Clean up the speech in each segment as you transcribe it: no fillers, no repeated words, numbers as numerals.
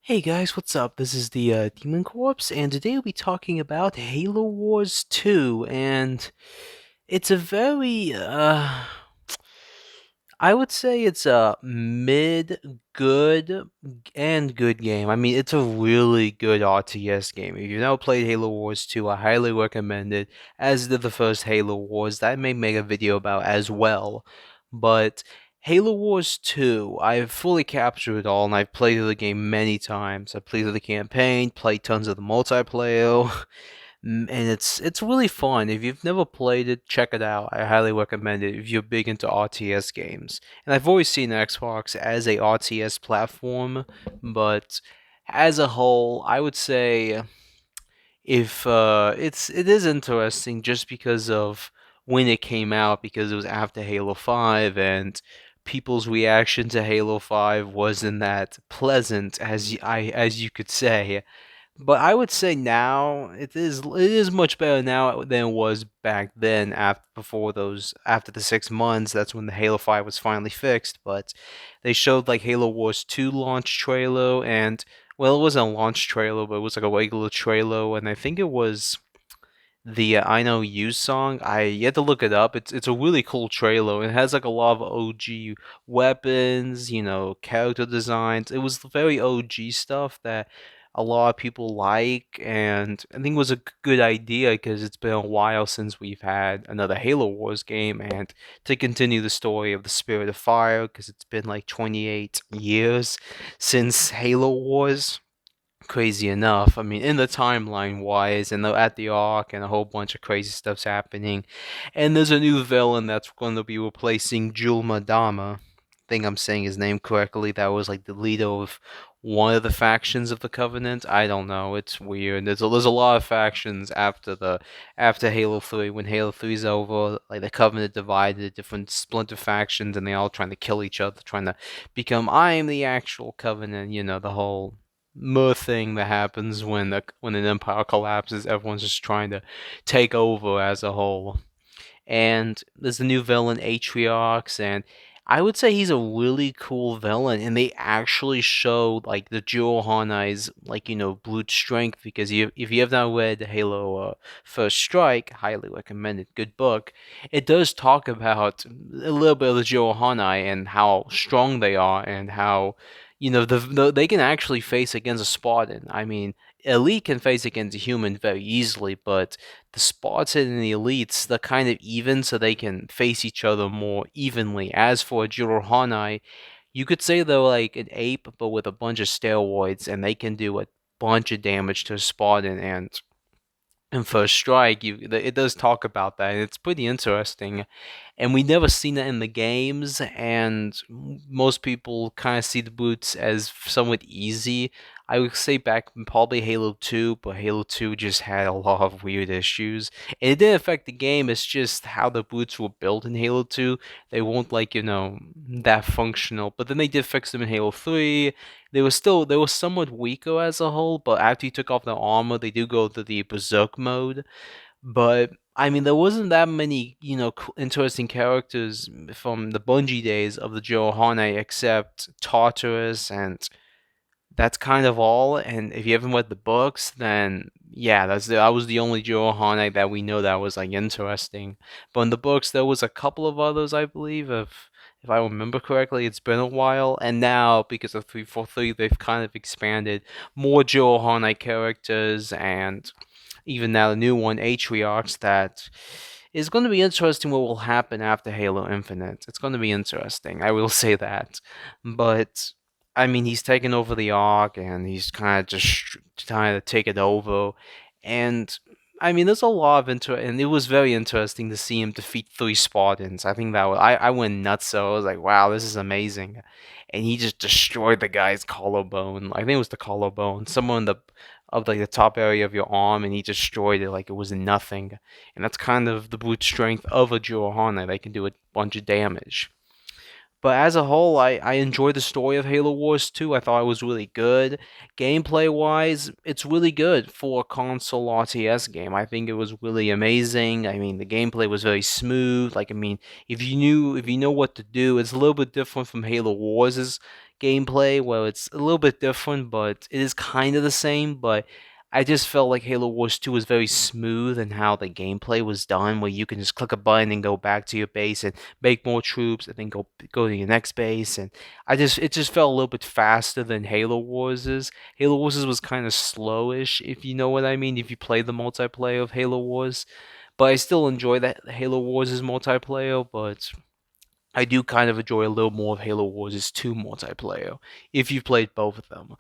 Hey guys, what's up? This is the Demon Corpse, and today we'll be talking about Halo Wars 2, and it's a very, I would say it's a mid-good and good game. I mean, it's a really good RTS game. If you've never played Halo Wars 2, I highly recommend it, as did the first Halo Wars, that I may make a video about as well. But Halo Wars 2, I've fully captured it all, and I've played the game many times. I've played the campaign, played tons of the multiplayer, and it's really fun. If you've never played it, check it out. I highly recommend it if you're big into RTS games. And I've always seen Xbox as a RTS platform, but as a whole, I would say if it is interesting just because of when it came out, because it was after Halo 5, and people's reaction to Halo 5 wasn't that pleasant, as you could say. But I would say now it is much better now than it was back then, after the 6 months. That's when the Halo 5 was finally fixed. But they showed like Halo Wars 2 launch trailer, and well, it wasn't a launch trailer, but it was like a regular trailer, and I think it was the I Know You song. I You had to look it up. It's a really cool trailer. It has like a lot of OG weapons, character designs. It was very OG stuff that a lot of people like, and I think it was a good idea because it's been a while since we've had another Halo Wars game, and to continue the story of the Spirit of Fire, because it's been like 28 years since Halo Wars. Crazy enough. I mean, in the timeline wise, and at the Ark, and a whole bunch of crazy stuff's happening. And there's a new villain that's going to be replacing Jul Madama. I think I'm saying his name correctly. That was like the leader of one of the factions of the Covenant. I don't know. It's weird. There's a lot of factions after Halo 3. When Halo 3's over, like the Covenant divided into different splinter factions, and they all trying to kill each other, trying to become I am the actual Covenant. The whole more thing that happens when an empire collapses. Everyone's just trying to take over as a whole. And there's the new villain Atriox, and I would say he's a really cool villain. And they actually showed like the Jewel Hanai's brute strength, because if you have not read Halo First Strike, highly recommended, good book. It does talk about a little bit of the Jewel Hanai and how strong they are, and how they can actually face against a Spartan. I mean, Elite can face against a human very easily, but the Spartan and the Elites, they're kind of even, so they can face each other more evenly. As for Jurohanai, you could say they're like an ape, but with a bunch of steroids, and they can do a bunch of damage to a Spartan. And in First Strike, it does talk about that, and it's pretty interesting. And we never seen that in the games, and most people kind of see the boots as somewhat easy. I would say back in probably Halo 2, but Halo 2 just had a lot of weird issues. And it didn't affect the game, it's just how the boots were built in Halo 2. They weren't like, that functional. But then they did fix them in Halo 3. They were somewhat weaker as a whole, but after you took off the armor, they do go to the Berserk mode. But I mean, there wasn't that many, interesting characters from the Bungie days of the Johane, except Tartarus, and that's kind of all. And if you haven't read the books, then yeah, that was the only Johane that we know that was like interesting. But in the books, there was a couple of others, I believe, if I remember correctly. It's been a while, and now because of 343, they've kind of expanded more Johane characters, and even now the new one, Atriox, that is going to be interesting what will happen after Halo Infinite. It's going to be interesting, I will say that. But I mean, he's taken over the Ark, and he's kind of just trying to take it over. And I mean, there's a lot of and it was very interesting to see him defeat 3 Spartans. I think that I went nuts. So I was like, wow, this is amazing. And he just destroyed the guy's collarbone. I think it was the collarbone, somewhere in the top area of your arm, and he destroyed it like it was nothing. And that's kind of the brute strength of a Jurohana. They can do a bunch of damage. But as a whole, I enjoyed the story of Halo Wars 2. I thought it was really good. Gameplay wise, it's really good for a console RTS game. I think it was really amazing. I mean, the gameplay was very smooth. Like, I mean, if you know what to do, it's a little bit different from Halo Wars' gameplay where it's a little bit different, but it is kind of the same. But I just felt like Halo Wars 2 was very smooth in how the gameplay was done, where you can just click a button and go back to your base and make more troops, and then go to your next base. And it just felt a little bit faster than Halo Wars is. Halo Wars was kind of slowish, if you know what I mean, if you play the multiplayer of Halo Wars. But I still enjoy that Halo Wars' multiplayer, but I do kind of enjoy a little more of Halo Wars' 2 multiplayer, if you've played both of them.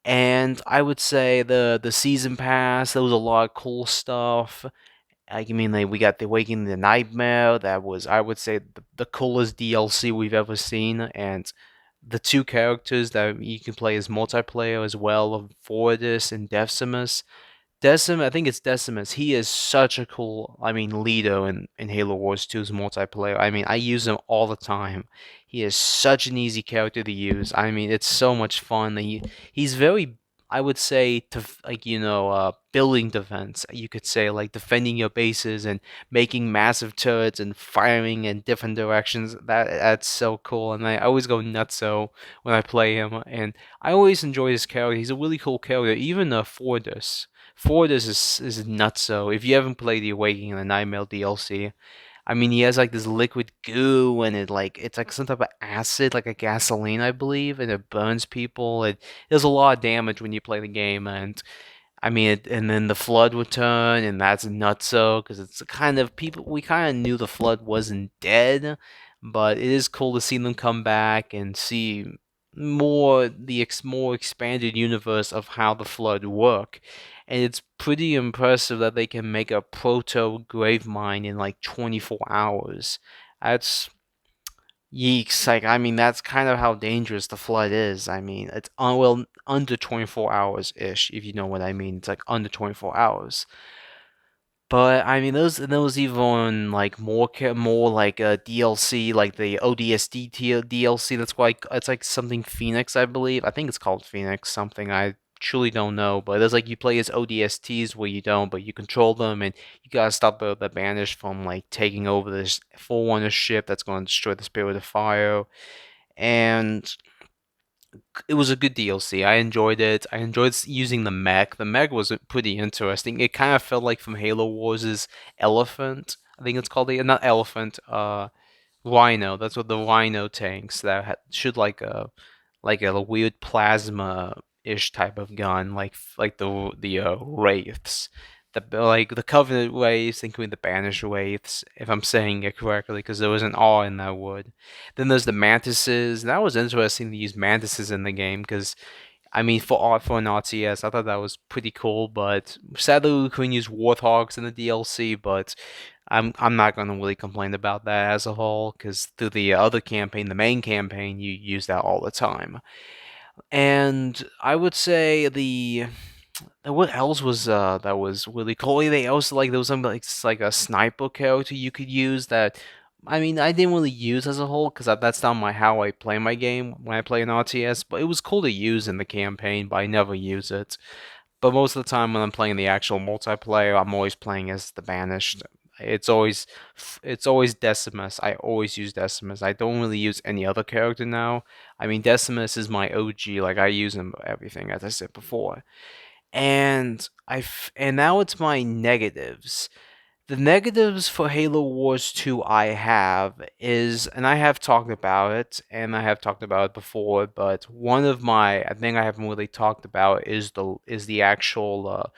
And I would say the season pass, there was a lot of cool stuff. I mean, like, we got the Awakening the Nightmare. That was, I would say, the coolest DLC we've ever seen. And the two characters that you can play as multiplayer as well, of Fortis and Decimus. I think it's Decimus. He is such a cool, I mean, leader in Halo Wars 2's multiplayer. I mean, I use him all the time. He is such an easy character to use. I mean, it's so much fun. He's very, I would say, like, building defense. You could say, like, defending your bases and making massive turrets and firing in different directions. That's so cool, and I always go nutso when I play him. And I always enjoy his character. He's a really cool character. Even Fortis. Fortis is nutso. If you haven't played the Awakening and the Nightmare DLC, I mean, he has like this liquid goo, and it's like some type of acid, like a gasoline, I believe, and it burns people. It does a lot of damage when you play the game, and I mean, and then the flood would turn, and that's nutso because it's kind of people. We kind of knew the flood wasn't dead, but it is cool to see them come back and see more expanded universe of how the flood work. And it's pretty impressive that they can make a proto grave mine in like 24 hours. That's Yeeks, like, I mean, that's kind of how dangerous the flood is. I mean, it's well under 24 hours ish, if you know what I mean. It's like under 24 hours. But I mean, those even like more like a DLC, like the ODST DLC. That's like it's like something Phoenix, I believe. I think it's called Phoenix something. I truly don't know, but there's like you play as ODSTs where you don't, but you control them, and you gotta stop the Banished from like taking over this Forerunner ship that's going to destroy the Spirit of Fire. And it was a good DLC. I enjoyed it. I enjoyed using the mech. The mech was pretty interesting. It kind of felt like from Halo Wars' Elephant. I think it's called the not Elephant. Rhino. That's what the Rhino tanks that shoot like a weird plasma-ish type of gun, like the wraiths. Like the Covenant wraiths, including the Banished wraiths, if I'm saying it correctly, because there was an R in that word. Then there's the mantises. That was interesting to use mantises in the game, because I mean, for an RTS, I thought that was pretty cool. But sadly, we couldn't use warthogs in the DLC. But I'm not gonna really complain about that as a whole, because through the other campaign, the main campaign, you use that all the time. And I would say what else was that was really cool? They also like there was something like a sniper character you could use that. I mean, I didn't really use as a whole because that's not how I play my game when I play an RTS. But it was cool to use in the campaign, but I never use it. But most of the time when I'm playing the actual multiplayer, I'm always playing as the Banished. It's always it's always Decimus. I always use Decimus. I don't really use any other character now. I mean, Decimus is my OG. Like, I use him for everything, as I said before. And now it's my negatives. The negatives for Halo Wars 2 I have is, and I have talked about it, and I have talked about it before, but one of my, I think I haven't really talked about is the actual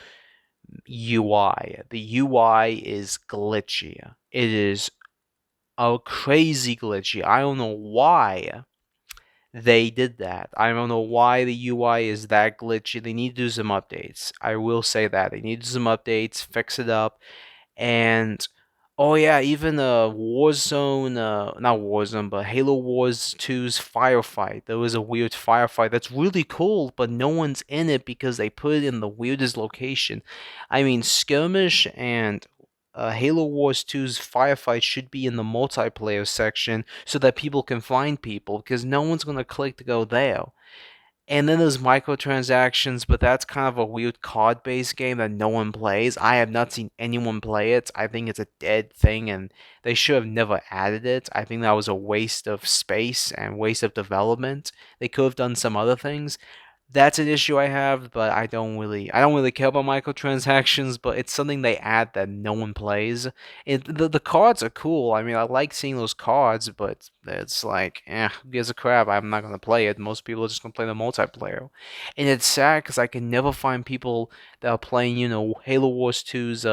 UI. The UI is glitchy. It is a crazy glitchy. I don't know why they did that. I don't know why the UI is that glitchy. They need to do some updates. I will say that. They need to do some updates, fix it up. And oh yeah, even Warzone, not Warzone, but Halo Wars 2's firefight. There was a weird firefight that's really cool, but no one's in it because they put it in the weirdest location. I mean, Skirmish and Halo Wars 2's firefight should be in the multiplayer section so that people can find people because no one's gonna click to go there. And then there's microtransactions, but that's kind of a weird card-based game that no one plays. I have not seen anyone play it. I think it's a dead thing, and they should have never added it. I think that was a waste of space and waste of development. They could have done some other things. That's an issue I have, but I don't really care about microtransactions, but it's something they add that no one plays. The cards are cool. I mean, I like seeing those cards, but it's like, who gives a crap? I'm not gonna play it. Most people are just gonna play the multiplayer, and it's sad because I can never find people that are playing, Halo Wars 2's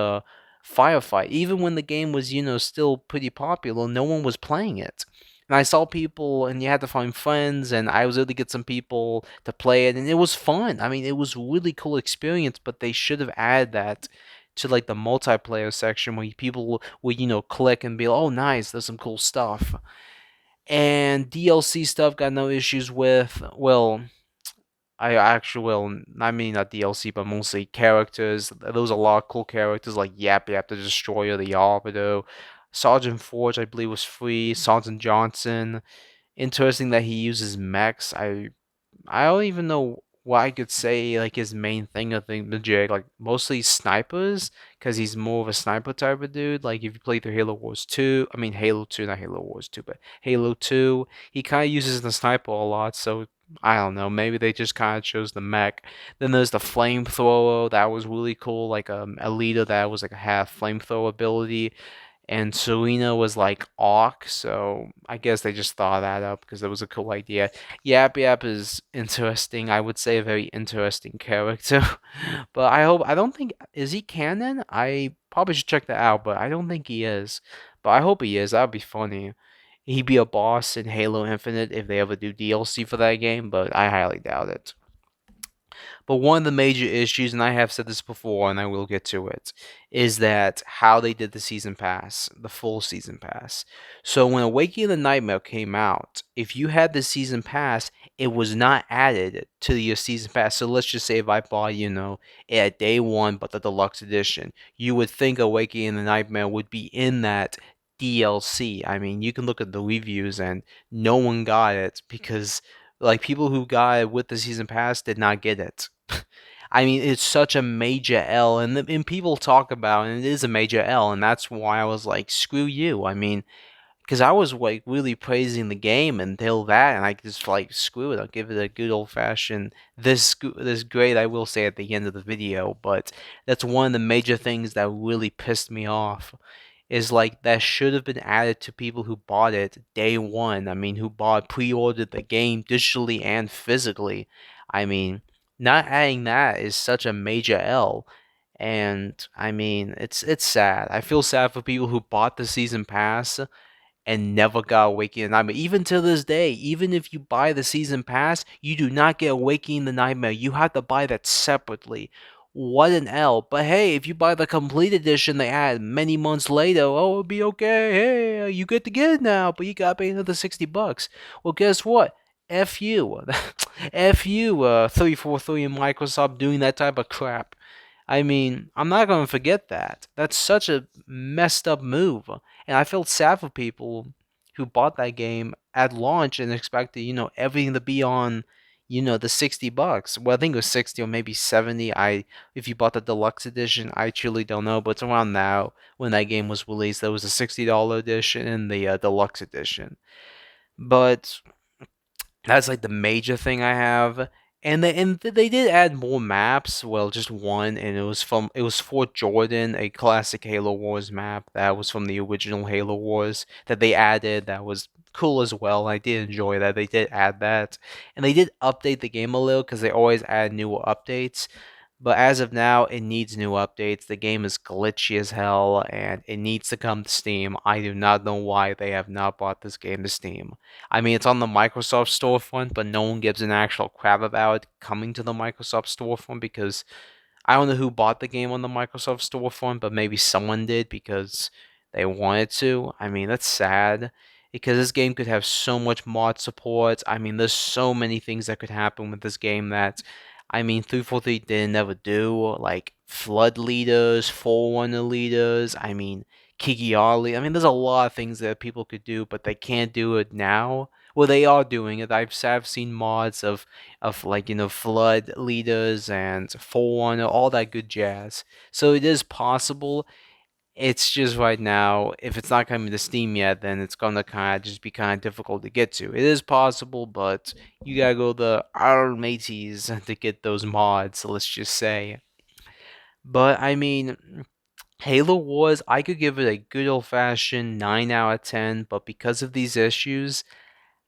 Firefight. Even when the game was, still pretty popular, no one was playing it. And I saw people, and you had to find friends, and I was able to get some people to play it, and it was fun. I mean, it was really cool experience, but they should have added that to like the multiplayer section where people would, click and be like, oh, nice, there's some cool stuff. And DLC stuff got no issues with. Well, I actually will. I mean, not DLC, but mostly characters. There was a lot of cool characters like Yap Yap the Destroyer, the Arbiter. Sergeant Forge, I believe, was free. Sergeant Johnson. Interesting that he uses mechs. I don't even know what I could say like his main thing. I think the Jig like mostly snipers because he's more of a sniper type of dude. Like if you play through Halo Wars 2, I mean Halo 2, not Halo Wars 2, but Halo 2, he kind of uses the sniper a lot. So I don't know. Maybe they just kind of chose the mech. Then there's the flamethrower that was really cool. Like a leader that was like a half flamethrower ability, and Selena was like Awk, so I guess they just thought that up because it was a cool idea. Yap Yap is interesting. I would say a very interesting character, but I don't think is he canon? I probably should check that out, but I don't think he is. But I hope he is. That would be funny. He'd be a boss in Halo Infinite if they ever do DLC for that game, but I highly doubt it. But one of the major issues, and I have said this before, and I will get to it, is that how they did the season pass, the full season pass. So when Awakening the Nightmare came out, if you had the season pass, it was not added to your season pass. So let's just say if I bought, it at day one, but the deluxe edition, you would think Awakening the Nightmare would be in that DLC. I mean, you can look at the reviews, and no one got it because like people who got it with the season pass did not get it. I mean, it's such a major L, and people talk about, and it is a major L, and that's why I was like, screw you. I mean, because I was like really praising the game until that, and I just like screw it. I'll give it a good old fashioned this grade. I will say at the end of the video, but that's one of the major things that really pissed me off. Is like that should have been added to people who bought it day one. I mean, who pre-ordered the game digitally and physically. I mean, not adding that is such a major L. And I mean, it's sad. I feel sad for people who bought the season pass and never got Awakening the Nightmare. Even to this day, even if you buy the season pass, you do not get Awakening the Nightmare. You have to buy that separately. What an L. But hey, if you buy the complete edition they add many months later, oh, it'll be okay. Hey, you get to get it now, but you gotta pay another $60. Well, guess what? F you. F you, 343 and Microsoft doing that type of crap. I mean, I'm not going to forget that. That's such a messed up move. And I felt sad for people who bought that game at launch and expected, everything to be on, the $60. Well, I think it was 60 or maybe 70. If you bought the deluxe edition, I truly don't know, but it's around now when that game was released. There was a $60 edition and the deluxe edition. But that's like the major thing I have. And they did add more maps. Well, just one, and it was Fort Jordan, a classic Halo Wars map that was from the original Halo Wars that they added. That was cool as well. I did enjoy that. They did add that, and they did update the game a little because they always add newer updates. But as of now, it needs new updates. The game is glitchy as hell, and it needs to come to Steam. I do not know why they have not brought this game to Steam. I mean, it's on the Microsoft storefront, but no one gives an actual crap about it coming to the Microsoft storefront because I don't know who bought the game on the Microsoft storefront, but maybe someone did because they wanted to. I mean, that's sad because this game could have so much mod support. I mean, there's so many things that could happen with this game that, I mean, 343 didn't ever do, like flood leaders, Forerunner leaders. I mean, Kigiali. I mean, there's a lot of things that people could do, but they can't do it now Well, they are doing it. I've seen mods of like flood leaders and Forerunner, all that good jazz. So it is possible. It's just right now, if it's not coming to Steam yet, then it's gonna kind of just be kind of difficult to get to. It is possible, but you gotta go the Almaties to get those mods. Let's just say. But I mean, Halo Wars, I could give it a good old fashioned 9 out of 10, but because of these issues,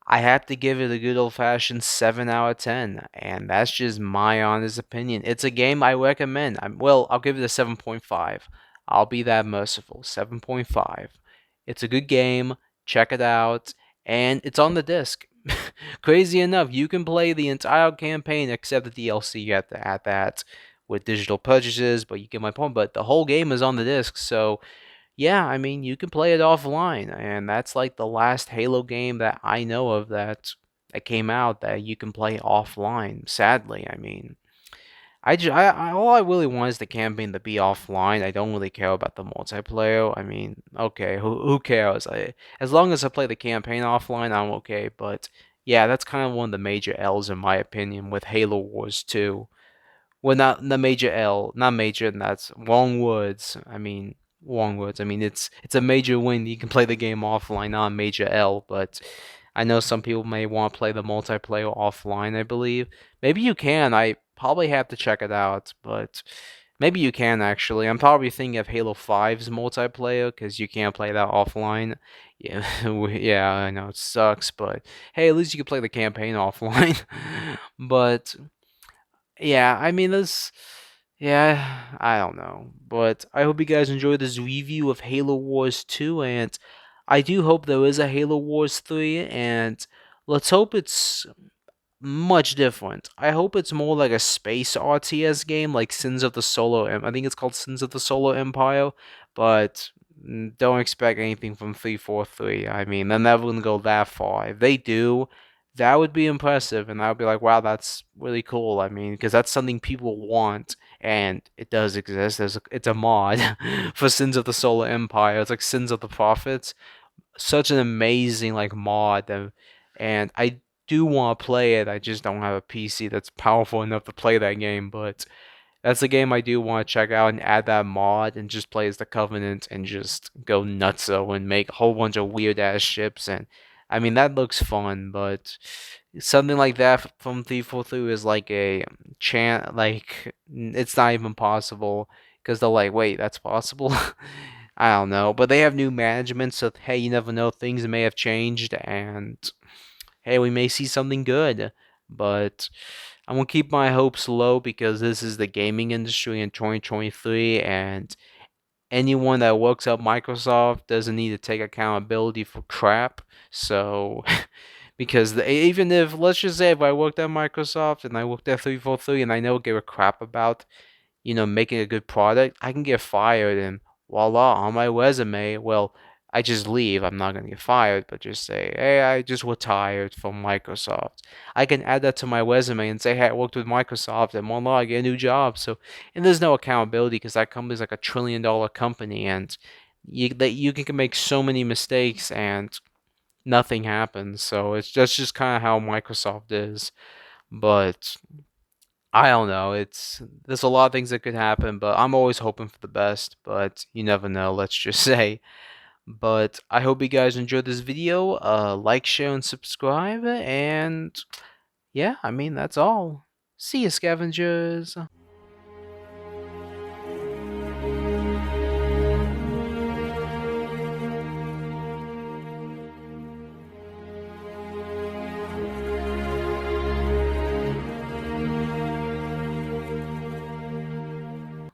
I have to give it a good old fashioned 7 out of 10, and that's just my honest opinion. It's a game I recommend. Well, I'll give it a 7.5. I'll be that merciful. 7.5. It's a good game. Check it out, and it's on the disc. Crazy enough, you can play the entire campaign except the DLC at that with digital purchases, but you get my point. But the whole game is on the disc, so yeah, I mean, you can play it offline, and that's like the last Halo game that I know of that came out that you can play offline. Sadly, I mean, all I really want is the campaign to be offline. I don't really care about the multiplayer. I mean, okay, who cares? As long as I play the campaign offline, I'm okay. But yeah, that's kind of one of the major L's in my opinion with Halo Wars 2. Well, not the major L, not major, and that's wrong words. I mean, wrong words. I mean, it's a major win. You can play the game offline, not a major L. But I know some people may want to play the multiplayer offline. I believe maybe you can. I probably have to check it out, but maybe you can actually. I'm probably thinking of Halo 5's multiplayer because you can't play that offline. Yeah, yeah, I know it sucks, but hey, at least you can play the campaign offline. But yeah, I mean, yeah, I don't know. But I hope you guys enjoyed this review of Halo Wars 2, and I do hope there is a Halo Wars 3, and let's hope it's much different. I hope it's more like a space RTS game, like Sins of the Solar I think it's called Sins of the Solar Empire, but don't expect anything from 343. I mean, they're never gonna go that far. If they do, that would be impressive, and I would be like, wow, that's really cool. I mean, because that's something people want, and it does exist. It's a mod for Sins of the Solar Empire. It's like Sins of the Prophets. Such an amazing like mod, and I do want to play it. I just don't have a PC that's powerful enough to play that game, but that's a game I do want to check out and add that mod and just play as the Covenant and just go nutso and make a whole bunch of weird ass ships. And I mean, that looks fun, but something like that from 343 is like a chant, like it's not even possible because they're like, wait, that's possible? I don't know, but they have new management, so hey, you never know, things may have changed, and hey, we may see something good. But I'm gonna keep my hopes low because this is the gaming industry in 2023, and anyone that works at Microsoft doesn't need to take accountability for crap. So, because even if, let's just say, if I worked at Microsoft and I worked at 343 and I know give a crap about making a good product, I can get fired and voila, on my resume, well, I just leave. I'm not gonna get fired, but just say, hey, I just retired from Microsoft. I can add that to my resume and say, hey, I worked with Microsoft, and voila, I get a new job. So, and there's no accountability because that company's like $1 trillion company, and you can make so many mistakes and nothing happens. So just kind of how Microsoft is, but. I don't know. There's a lot of things that could happen, but I'm always hoping for the best, but you never know, let's just say. But I hope you guys enjoyed this video. Like, share, and subscribe, and yeah, I mean that's all. See you, scavengers.